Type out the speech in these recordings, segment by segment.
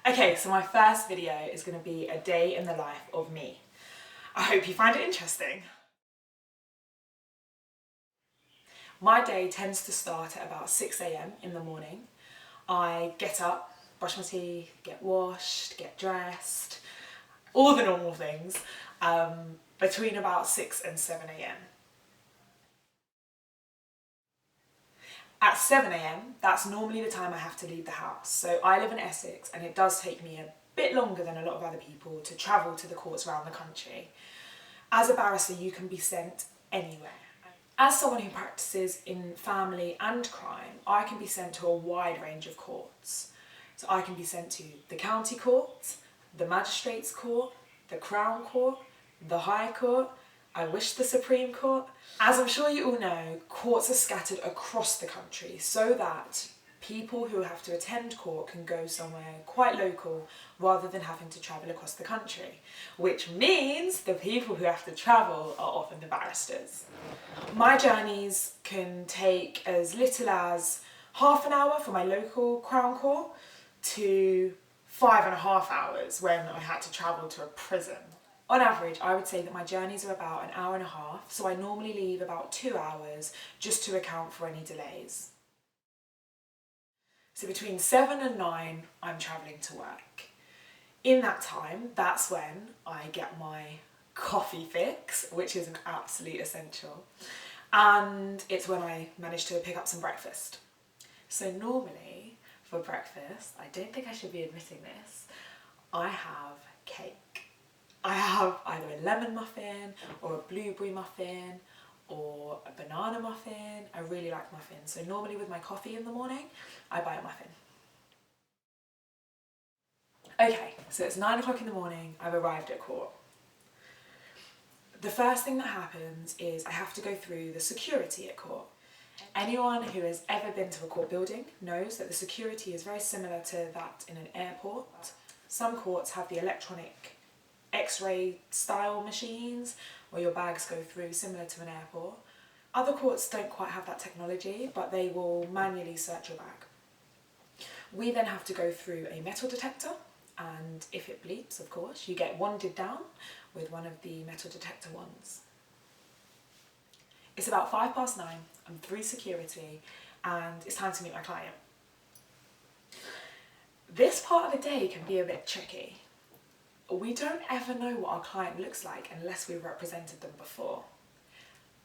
Okay, so my first video is going to be a day in the life of me. I hope you find it interesting. My day tends to start at about 6 AM in the morning. I get up, brush my teeth, get washed, get dressed, all the normal things, between about 6 and 7 AM. At 7 AM, that's normally the time I have to leave the house. So I live in Essex and it does take me a bit longer than a lot of other people to travel to the courts around the country. As a barrister, you can be sent anywhere. As someone who practices in family and crime, I can be sent to a wide range of courts. So I can be sent to the county court, the magistrates court, the Crown Court, the High Court, I wish the Supreme Court. As I'm sure you all know, courts are scattered across the country so that people who have to attend court can go somewhere quite local rather than having to travel across the country, which means the people who have to travel are often the barristers. My journeys can take as little as half an hour for my local Crown Court to 5.5 hours when I had to travel to a prison. On average, I would say that my journeys are about an hour and a half, so I normally leave about 2 hours just to account for any delays. So between 7 and 9, I'm travelling to work. In that time, that's when I get my coffee fix, which is an absolute essential. And it's when I manage to pick up some breakfast. So normally, for breakfast, I don't think I should be admitting this, I have cake. I have either a lemon muffin or a blueberry muffin or a banana muffin. I really like muffins. So normally with my coffee in the morning, I buy a muffin. Okay, so it's 9 o'clock in the morning, I've arrived at court. The first thing that happens is I have to go through the security at court. Anyone who has ever been to a court building knows that the security is very similar to that in an airport. Some courts have the electronic X-ray style machines where your bags go through, similar to an airport. Other courts don't quite have that technology, but they will manually search your bag. We then have to go through a metal detector, and if it bleeps, of course, you get wanded down with one of the metal detector wands. It's about 9:05, I'm through security, and it's time to meet my client. This part of the day can be a bit tricky. We don't ever know what our client looks like unless we've represented them before.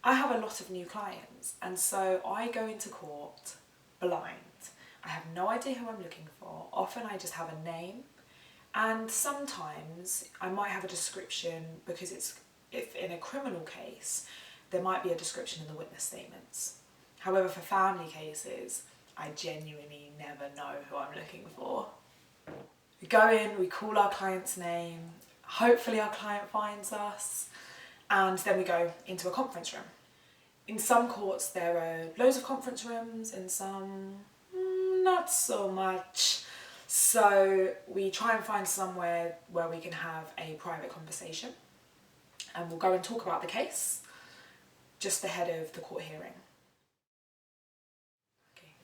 I have a lot of new clients, and so I go into court blind. I have no idea who I'm looking for. Often I just have a name, and sometimes I might have a description because if in a criminal case, there might be a description in the witness statements. However, for family cases, I genuinely never know who I'm looking for. We go in, we call our client's name, hopefully our client finds us, and then we go into a conference room. In some courts there are loads of conference rooms, in some not so much. So we try and find somewhere where we can have a private conversation, and we'll go and talk about the case just ahead of the court hearing. Okay.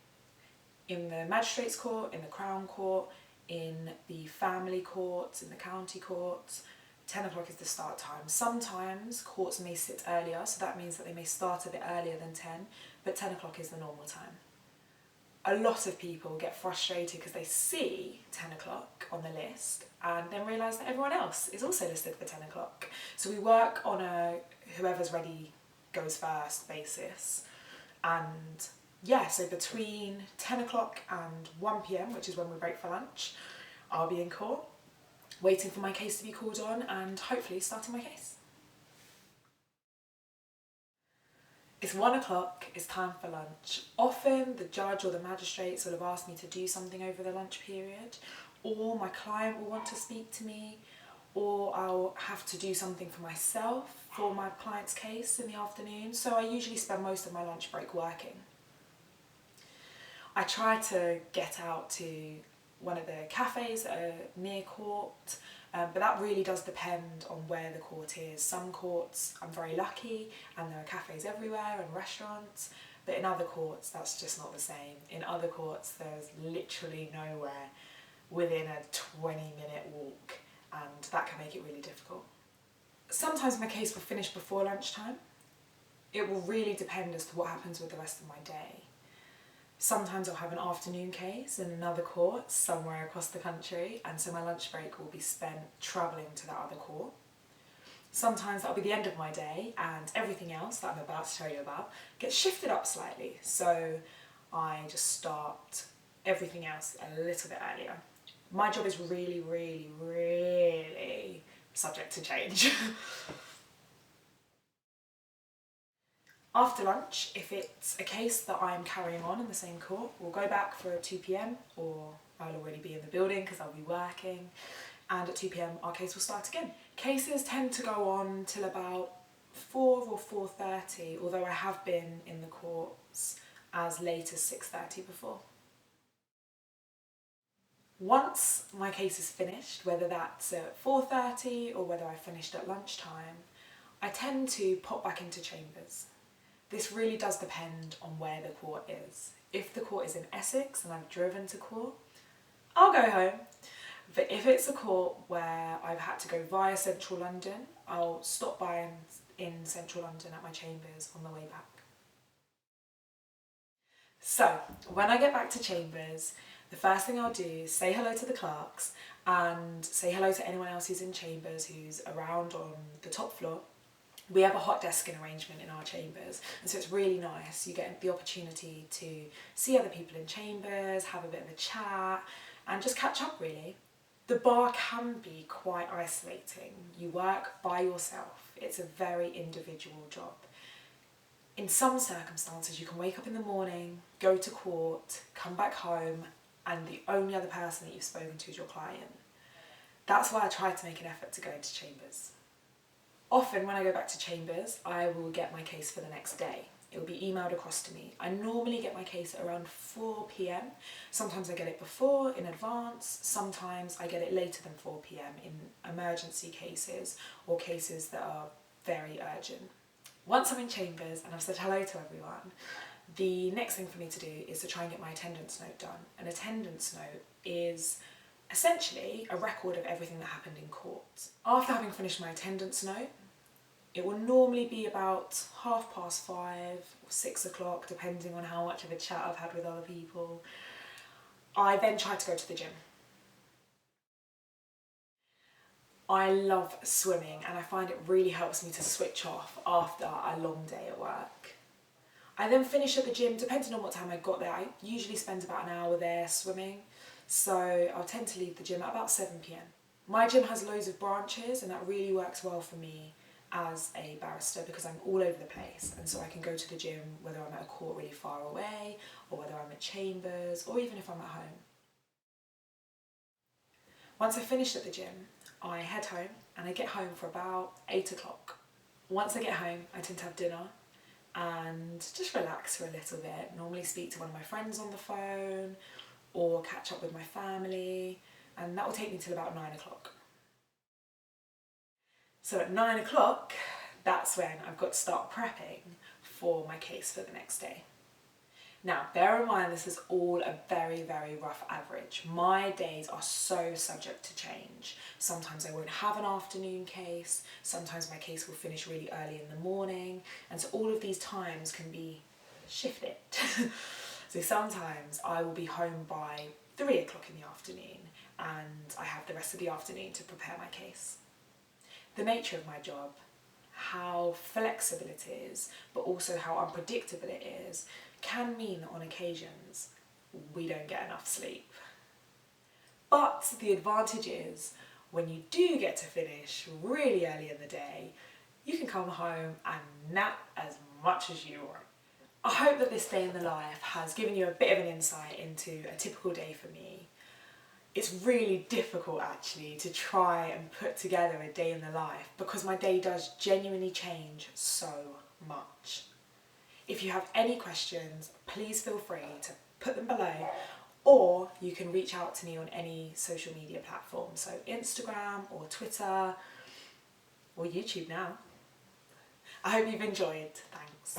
In the magistrates court, in the Crown Court, in the family courts, in the county courts, 10 o'clock is the start time. Sometimes courts may sit earlier, so that means that they may start a bit earlier than 10, but 10 o'clock is the normal time. A lot of people get frustrated because they see 10 o'clock on the list and then realise that everyone else is also listed for 10 o'clock. So we work on a whoever's ready goes first basis, and yeah, so between 10 o'clock and 1 PM, which is when we break for lunch, I'll be in court, waiting for my case to be called on and hopefully starting my case. It's 1 o'clock, it's time for lunch. Often the judge or the magistrates will have asked me to do something over the lunch period, or my client will want to speak to me, or I'll have to do something for myself for my client's case in the afternoon, so I usually spend most of my lunch break working. I try to get out to one of the cafes that are near court, but that really does depend on where the court is. Some courts I'm very lucky and there are cafes everywhere and restaurants, but in other courts that's just not the same. In other courts there's literally nowhere within a 20-minute walk, and that can make it really difficult. Sometimes my case will finish before lunchtime. It will really depend as to what happens with the rest of my day. Sometimes I'll have an afternoon case in another court somewhere across the country, and so my lunch break will be spent travelling to that other court. Sometimes that'll be the end of my day and everything else that I'm about to tell you about gets shifted up slightly, so I just start everything else a little bit earlier. My job is really, really, really subject to change. After lunch, if it's a case that I'm carrying on in the same court, we'll go back for 2 p.m, or I'll already be in the building because I'll be working, and at 2 p.m. our case will start again. Cases tend to go on till about 4 or 4:30, although I have been in the courts as late as 6:30 before. Once my case is finished, whether that's at 4:30 or whether I finished at lunchtime, I tend to pop back into chambers. This really does depend on where the court is. If the court is in Essex and I've driven to court, I'll go home. But if it's a court where I've had to go via central London, I'll stop by in central London at my chambers on the way back. So, when I get back to chambers, the first thing I'll do is say hello to the clerks and say hello to anyone else who's in chambers who's around on the top floor. We have a hot desking arrangement in our chambers, and so it's really nice. You get the opportunity to see other people in chambers, have a bit of a chat, and just catch up really. The bar can be quite isolating. You work by yourself. It's a very individual job. In some circumstances, you can wake up in the morning, go to court, come back home, and the only other person that you've spoken to is your client. That's why I try to make an effort to go into chambers. Often when I go back to chambers, I will get my case for the next day. It will be emailed across to me. I normally get my case at around 4 p.m. Sometimes I get it before, in advance. Sometimes I get it later than 4 p.m. in emergency cases or cases that are very urgent. Once I'm in chambers and I've said hello to everyone, the next thing for me to do is to try and get my attendance note done. An attendance note is essentially a record of everything that happened in court. After having finished my attendance note, it will normally be about 5:30 or 6 o'clock, depending on how much of a chat I've had with other people. I then try to go to the gym. I love swimming and I find it really helps me to switch off after a long day at work. I then finish at the gym, depending on what time I got there. I usually spend about an hour there swimming, so I'll tend to leave the gym at about 7 p.m. My gym has loads of branches and that really works well for me as a barrister because I'm all over the place, and so I can go to the gym whether I'm at a court really far away or whether I'm at chambers or even if I'm at home. Once I've finished at the gym, I head home and I get home for about 8 o'clock. Once I get home, I tend to have dinner and just relax for a little bit. Normally speak to one of my friends on the phone or catch up with my family, and that will take me till about 9 o'clock. So at 9 o'clock, that's when I've got to start prepping for my case for the next day. Now, bear in mind this is all a very, very rough average. My days are so subject to change. Sometimes I won't have an afternoon case, sometimes my case will finish really early in the morning, and so all of these times can be shifted. So sometimes I will be home by 3 o'clock in the afternoon and I have the rest of the afternoon to prepare my case. The nature of my job, how flexible it is, but also how unpredictable it is, can mean that on occasions we don't get enough sleep. But the advantage is when you do get to finish really early in the day, you can come home and nap as much as you want. I hope that this day in the life has given you a bit of an insight into a typical day for me. It's really difficult actually to try and put together a day in the life because my day does genuinely change so much. If you have any questions, please feel free to put them below, or you can reach out to me on any social media platform, so Instagram or Twitter or YouTube now. I hope you've enjoyed. Thanks.